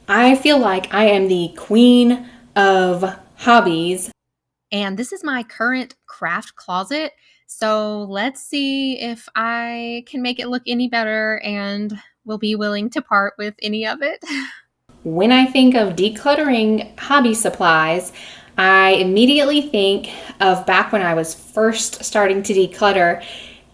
I feel like I am the queen of hobbies. And this is my current craft closet. So let's see if I can make it look any better and will be willing to part with any of it. When I think of decluttering hobby supplies, I immediately think of back when I was first starting to declutter,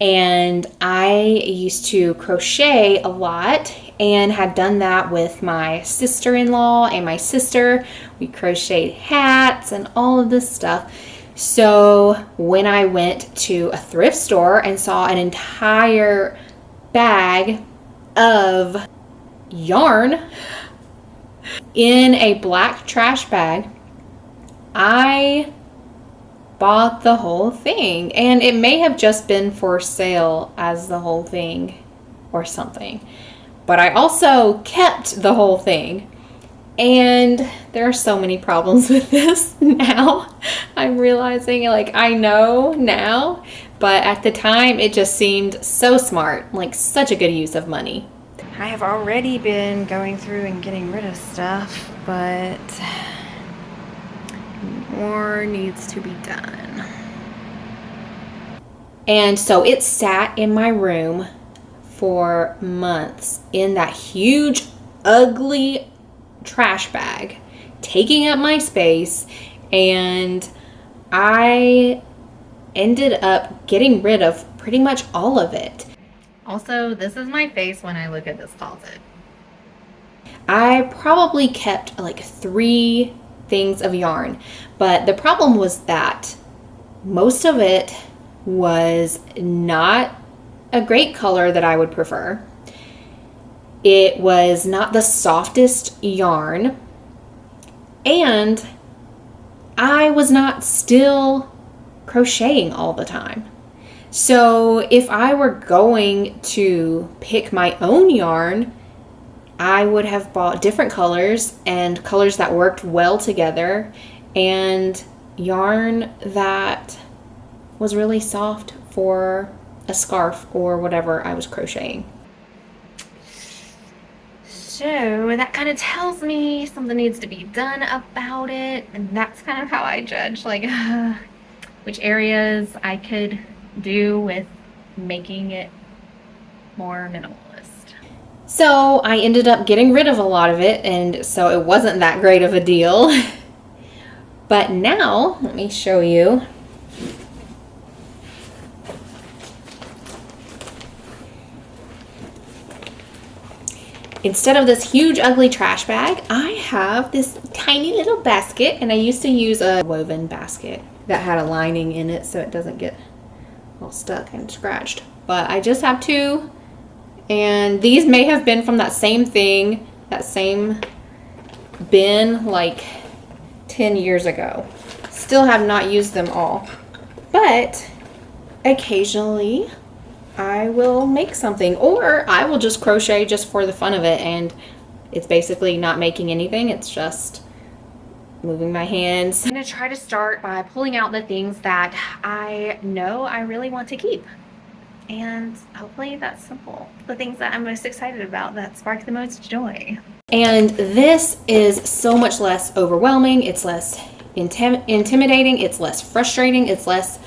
and I used to crochet a lot and had done that with my sister-in-law and my sister. We crocheted hats and all of this stuff. So when I went to a thrift store and saw an entire bag of yarn in a black trash bag, I bought the whole thing. And it may have just been for sale as the whole thing or something. But I also kept the whole thing. And there are so many problems with this now. I'm realizing, like, I know now, but at the time it just seemed so smart, like such a good use of money. I have already been going through and getting rid of stuff, but more needs to be done. And so it sat in my room for months in that huge, ugly trash bag, taking up my space, and I ended up getting rid of pretty much all of it. Also, this is my face when I look at this closet. I probably kept like 3 things of yarn, but the problem was that most of it was not a great color that I would prefer. It was not the softest yarn, and I was not still crocheting all the time. So if I were going to pick my own yarn, I would have bought different colors and colors that worked well together and yarn that was really soft for a scarf or whatever I was crocheting. So that kind of tells me something needs to be done about it, and that's kind of how I judge like which areas I could do with making it more minimalist. So I ended up getting rid of a lot of it, and so it wasn't that great of a deal. But now, let me show you. Instead of this huge ugly trash bag, I have this tiny little basket, and I used to use a woven basket that had a lining in it so it doesn't get all stuck and scratched. But I just have 2, and these may have been from that same thing, that same bin like 10 years ago. Still have not used them all, but occasionally I will make something, or I will just crochet just for the fun of it, and it's basically not making anything, it's just moving my hands. I'm going to try to start by pulling out the things that I know I really want to keep, and hopefully that's simple. The things that I'm most excited about, that spark the most joy. And this is so much less overwhelming, it's less intimidating, it's less frustrating, it's less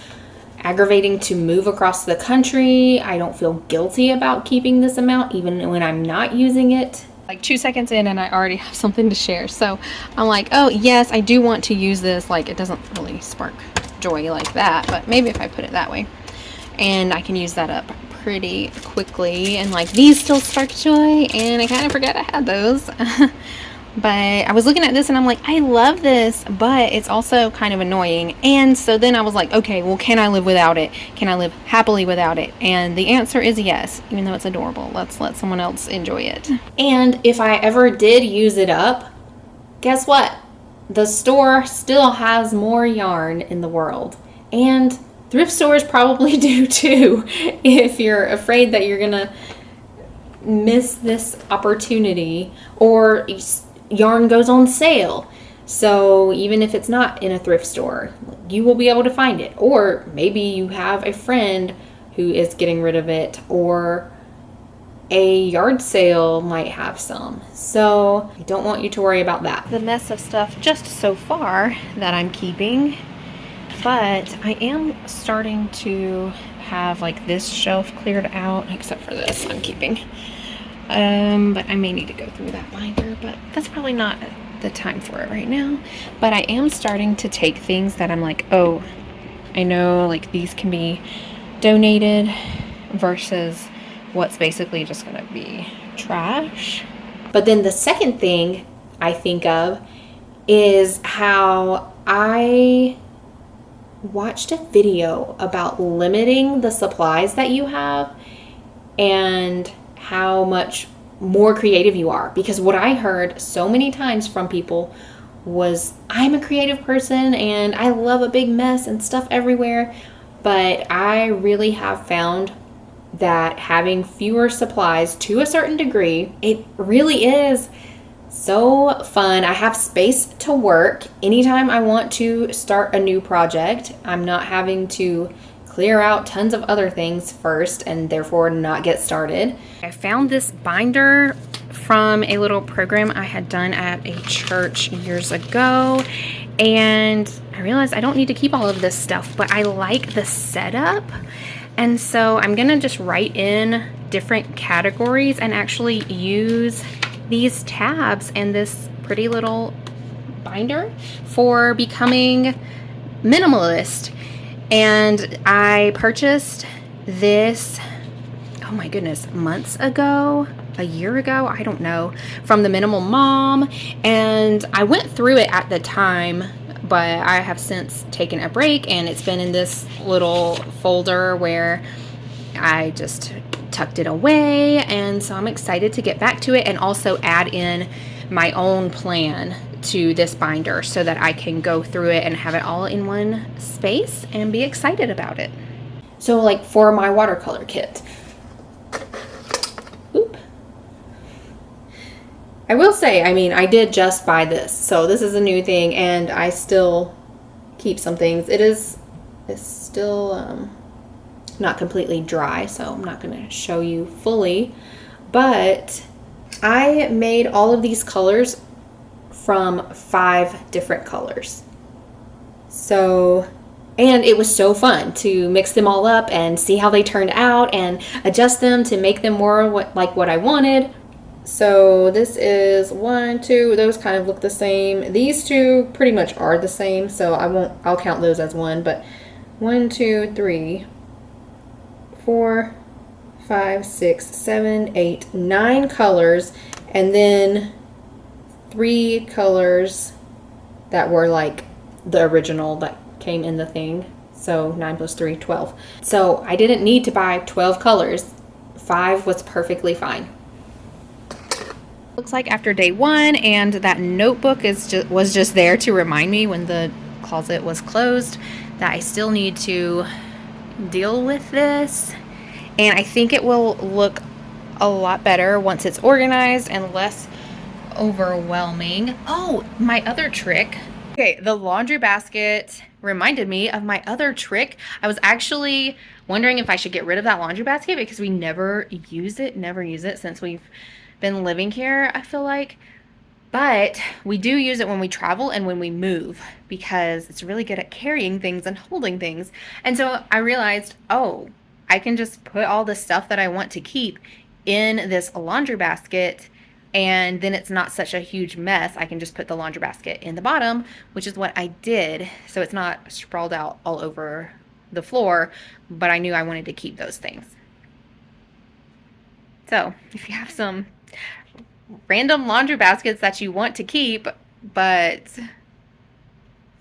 aggravating to move across the country. I don't feel guilty about keeping this amount even when I'm not using it. Like 2 seconds in and I already have something to share. So I'm like, oh yes, I do want to use this. Like, it doesn't really spark joy like that, but maybe if I put it that way. And I can use that up pretty quickly. And like, these still spark joy, and I kind of forgot I had those. But I was looking at this and I'm like, I love this, but it's also kind of annoying. And so then I was like, okay, well, can I live without it? Can I live happily without it? And the answer is yes, even though it's adorable. Let's let someone else enjoy it. And if I ever did use it up, guess what? The store still has more yarn in the world. And thrift stores probably do too, if you're afraid that you're gonna miss this opportunity, or yarn goes on sale. So even if it's not in a thrift store, you will be able to find it. Or maybe you have a friend who is getting rid of it, or a yard sale might have some. So I don't want you to worry about that. The mess of stuff just so far that I'm keeping, but I am starting to have like this shelf cleared out, except for this I'm keeping. But I may need to go through that binder, but that's probably not the time for it right now. But I am starting to take things that I'm like, oh, I know like these can be donated versus what's basically just gonna be trash. But then the second thing I think of is how I watched a video about limiting the supplies that you have and how much more creative you are. Because what I heard so many times from people was, I'm a creative person and I love a big mess and stuff everywhere. But I really have found that having fewer supplies to a certain degree, it really is so fun. I have space to work anytime I want to start a new project. I'm not having to clear out tons of other things first and therefore not get started. I found this binder from a little program I had done at a church years ago, and I realized I don't need to keep all of this stuff, but I like the setup. And so I'm gonna just write in different categories and actually use these tabs and this pretty little binder for becoming minimalist. And I purchased this, oh my goodness, months ago, a year ago, I don't know, from the Minimal Mom. And I went through it at the time, but I have since taken a break, and it's been in this little folder where I just tucked it away. And so I'm excited to get back to it and also add in my own plan to this binder so that I can go through it and have it all in one space and be excited about it. So like for my watercolor kit, I will say, I mean, I did just buy this, so this is a new thing, and I still keep some things. It's still not completely dry, so I'm not going to show you fully, but I made all of these colors from 5 different colors. So, and it was so fun to mix them all up and see how they turned out and adjust them to make them more like what I wanted. So this is 1, 2, those kind of look the same. These 2 pretty much are the same, so I'll count those as 1, but 1, 2, 3, 4, 5, 6, 7, 8, 9 colors, and then 3 colors that were like the original that came in the thing. So 9 plus 3, 12. So I didn't need to buy 12 colors. 5 was perfectly fine. Looks like after day 1, and that notebook was just there to remind me when the closet was closed that I still need to deal with this. And I think it will look a lot better once it's organized and less overwhelming. Oh, my other trick. Okay, the laundry basket reminded me of my other trick. I was actually wondering if I should get rid of that laundry basket because we never use it since we've been living here, I feel like. But we do use it when we travel and when we move because it's really good at carrying things and holding things. And so I realized, oh, I can just put all the stuff that I want to keep in this laundry basket, and then it's not such a huge mess. I can just put the laundry basket in the bottom, which is what I did. So it's not sprawled out all over the floor, but I knew I wanted to keep those things. So if you have some random laundry baskets that you want to keep, but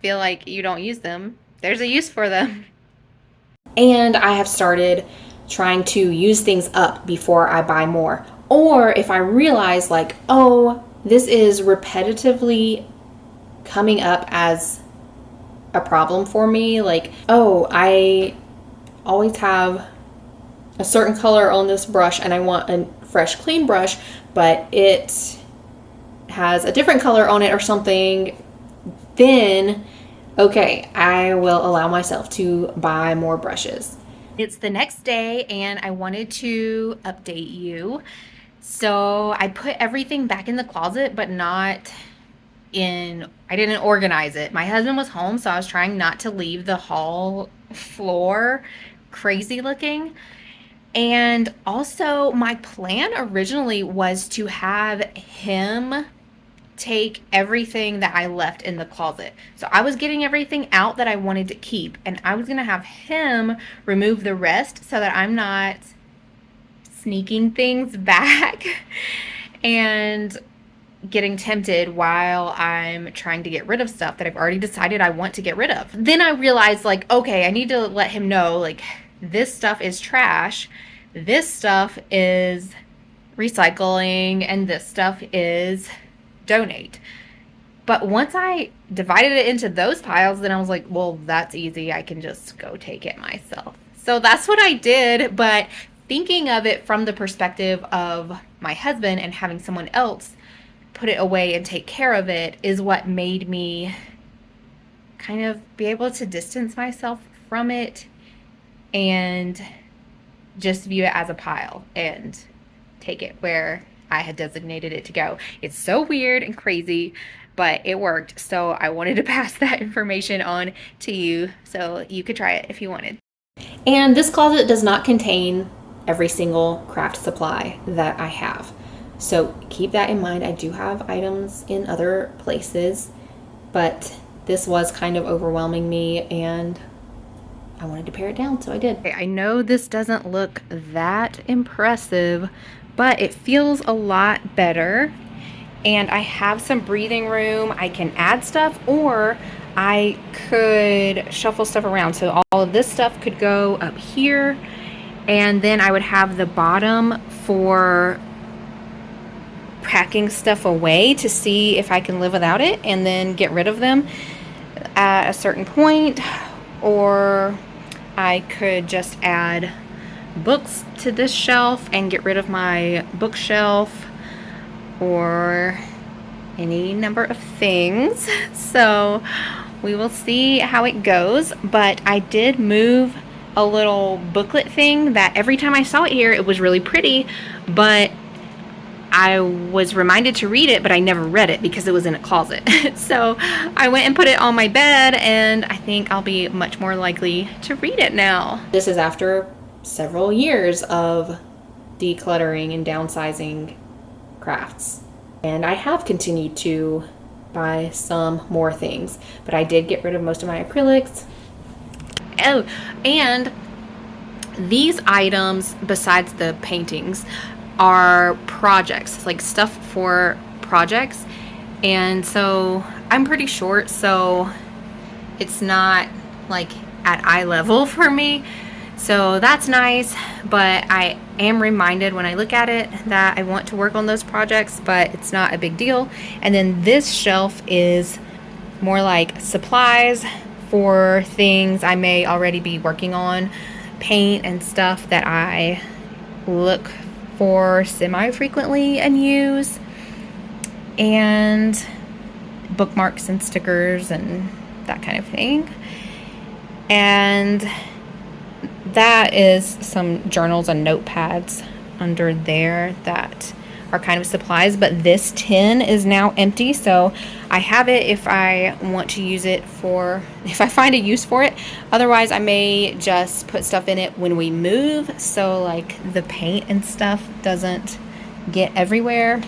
feel like you don't use them, there's a use for them. And I have started trying to use things up before I buy more. Or if I realize like, oh, this is repetitively coming up as a problem for me, like, oh, I always have a certain color on this brush and I want a fresh clean brush, but it has a different color on it or something, then okay, I will allow myself to buy more brushes. It's the next day and I wanted to update you. So I put everything back in the closet, but not I didn't organize it. My husband was home, so I was trying not to leave the hall floor crazy looking. And also, my plan originally was to have him take everything that I left in the closet. So I was getting everything out that I wanted to keep, and I was going to have him remove the rest so that I'm not sneaking things back and getting tempted while I'm trying to get rid of stuff that I've already decided I want to get rid of. Then I realized, like, okay, I need to let him know, like, this stuff is trash, this stuff is recycling, and this stuff is donate. But once I divided it into those piles, then I was like, well, that's easy. I can just go take it myself. So that's what I did. But thinking of it from the perspective of my husband and having someone else put it away and take care of it is what made me kind of be able to distance myself from it and just view it as a pile and take it where I had designated it to go. It's so weird and crazy, but it worked. So I wanted to pass that information on to you so you could try it if you wanted. And this closet does not contain every single craft supply that I have. So keep that in mind. I do have items in other places, but this was kind of overwhelming me and I wanted to pare it down, so I did. I know this doesn't look that impressive, but it feels a lot better. And I have some breathing room. I can add stuff or I could shuffle stuff around. So all of this stuff could go up here. And then I would have the bottom for packing stuff away to see if I can live without it and then get rid of them at a certain point. Or I could just add books to this shelf and get rid of my bookshelf or any number of things. So we will see how it goes. But I did move a little booklet thing that every time I saw it here, it was really pretty, but I was reminded to read it, but I never read it because it was in a closet. So I went and put it on my bed, and I think I'll be much more likely to read it now. This is after several years of decluttering and downsizing crafts. And I have continued to buy some more things, but I did get rid of most of my acrylics. Oh, and these items, besides the paintings, are projects, like stuff for projects. And so I'm pretty short, so it's not like at eye level for me. So that's nice, but I am reminded when I look at it that I want to work on those projects, but it's not a big deal. And then this shelf is more like supplies for things I may already be working on, paint and stuff that I look for semi-frequently and use, and bookmarks and stickers and that kind of thing. And that is some journals and notepads under there that are kind of supplies, but this tin is now empty, so I have it if I want to use it if I find a use for it. Otherwise, I may just put stuff in it when we move, so like the paint and stuff doesn't get everywhere.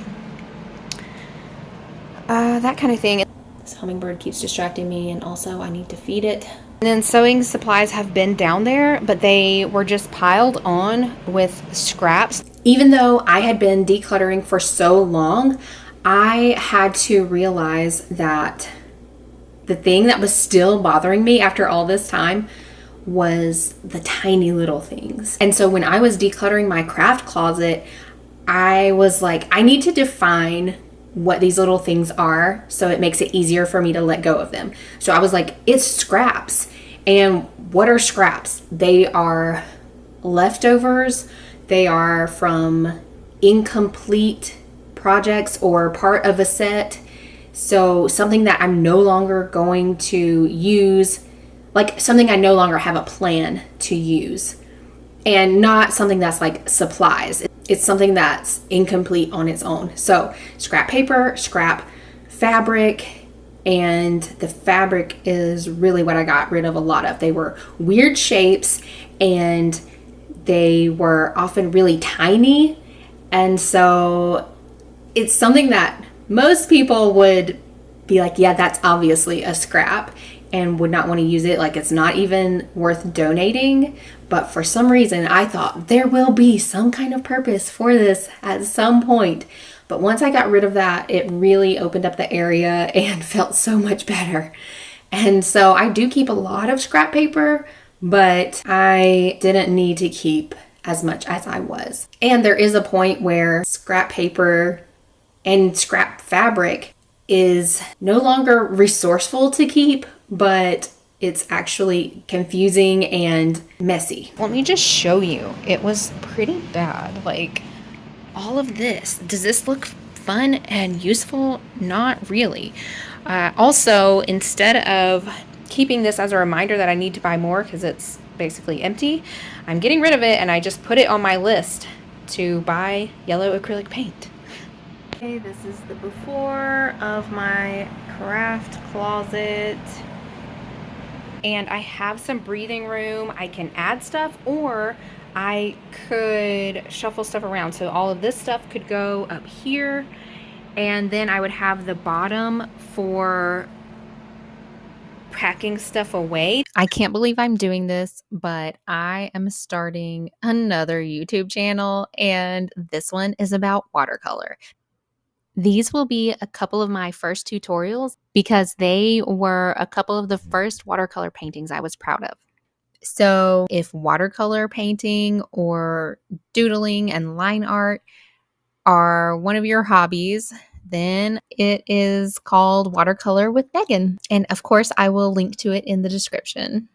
That kind of thing. This hummingbird keeps distracting me, and also I need to feed it. And then sewing supplies have been down there, but they were just piled on with scraps. Even though I had been decluttering for so long, I had to realize that the thing that was still bothering me after all this time was the tiny little things. And so when I was decluttering my craft closet, I was like, I need to define what these little things are so it makes it easier for me to let go of them. So I was like, it's scraps. And what are scraps? They are leftovers. They are from incomplete projects or part of a set. So something that I'm no longer going to use, like something I no longer have a plan to use. and not something that's like supplies. It's something that's incomplete on its own. So scrap paper, scrap fabric, and the fabric is really what I got rid of a lot of. They were weird shapes and they were often really tiny. And so it's something that most people would be like, yeah, that's obviously a scrap, and would not want to use it. Like, it's not even worth donating. But for some reason, I thought there will be some kind of purpose for this at some point. But once I got rid of that, it really opened up the area and felt so much better. And so I do keep a lot of scrap paper, but I didn't need to keep as much as I was. And there is a point where scrap paper and scrap fabric is no longer resourceful to keep, but it's actually confusing and messy. Let me just show you. It was pretty bad. Like, all of this. Does this look fun and useful? Not really. Also, instead of keeping this as a reminder that I need to buy more because it's basically empty, I'm getting rid of it, and I just put it on my list to buy yellow acrylic paint. Okay, this is the before of my craft closet. And I have some breathing room. I can add stuff, or I could shuffle stuff around. So all of this stuff could go up here, and then I would have the bottom for packing stuff away. I can't believe I'm doing this, but I am starting another YouTube channel, and this one is about watercolor. These will be a couple of my first tutorials because they were a couple of the first watercolor paintings I was proud of. So if watercolor painting or doodling and line art are one of your hobbies, then it is called Watercolor with Megan. And of course, I will link to it in the description.